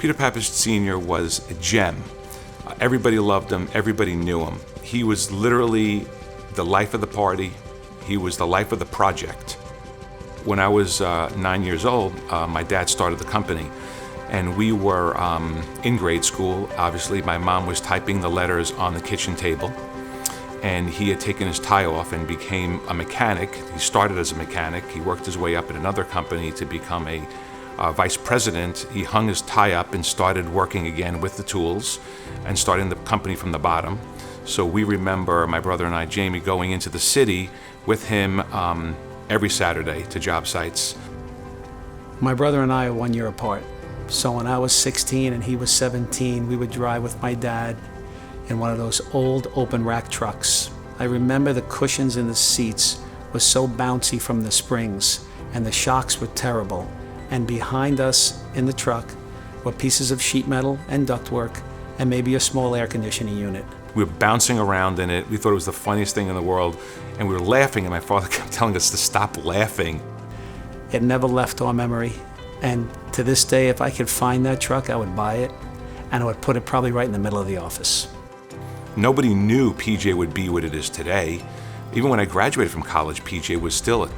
Peter Pappas Sr. was a gem. Everybody loved him, everybody knew him. He was literally the life of the party. He was the life of the project. When I was 9 years old, my dad started the company, and we were in grade school. Obviously, my mom was typing the letters on the kitchen table, and he had taken his tie off and became a mechanic. He started as a mechanic. He worked his way up at another company to become a vice president. He hung his tie up and started working again with the tools and starting the company from the bottom. So we remember, my brother and I, Jamie, going into the city with him every Saturday to job sites. My brother and I are 1 year apart. So when I was 16 and he was 17, we would drive with my dad in one of those old open rack trucks. I remember the cushions in the seats were so bouncy from the springs, and the shocks were terrible. And behind us in the truck were pieces of sheet metal and ductwork and maybe a small air conditioning unit. We were bouncing around in it. We thought it was the funniest thing in the world, and we were laughing, and my father kept telling us to stop laughing. It never left our memory, and to this day, if I could find that truck, I would buy it, and I would put it probably right in the middle of the office. Nobody knew PJ would be what it is today. Even when I graduated from college, PJ was still a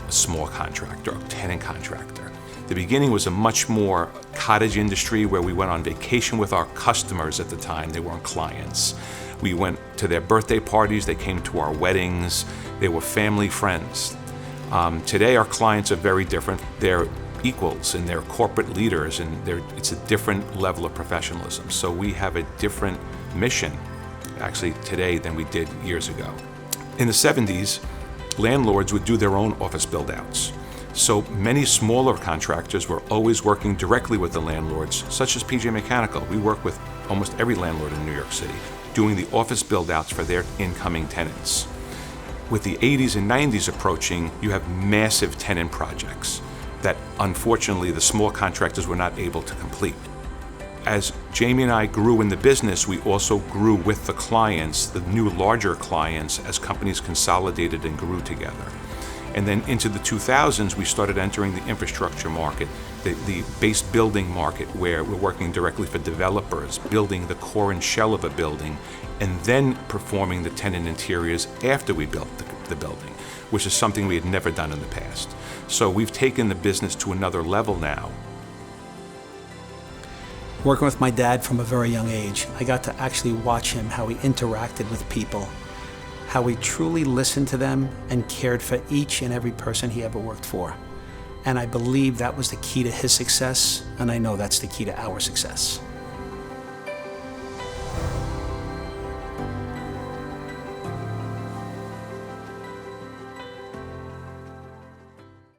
small contractor, a tenant contractor. The beginning was a much more cottage industry where we went on vacation with our customers at the time. They weren't clients. We went to their birthday parties. They came to our weddings. They were family friends. Today, our clients are very different. They're equals and they're corporate leaders, and it's a different level of professionalism. So we have a different mission, actually, today than we did years ago. In the 70s, landlords would do their own office build-outs. So many smaller contractors were always working directly with the landlords, such as PJ Mechanical. We work with almost every landlord in New York City, doing the office build-outs for their incoming tenants. With the 80s and 90s approaching, you have massive tenant projects that unfortunately the small contractors were not able to complete. As Jamie and I grew in the business, we also grew with the clients, the new larger clients, as companies consolidated and grew together. And then into the 2000s, we started entering the infrastructure market, the base building market, where we're working directly for developers, building the core and shell of a building, and then performing the tenant interiors after we built the building, which is something we had never done in the past. So we've taken the business to another level now. Working with my dad from a very young age, I got to actually watch him, how he interacted with people, how he truly listened to them and cared for each and every person he ever worked for. And I believe that was the key to his success, and I know that's the key to our success.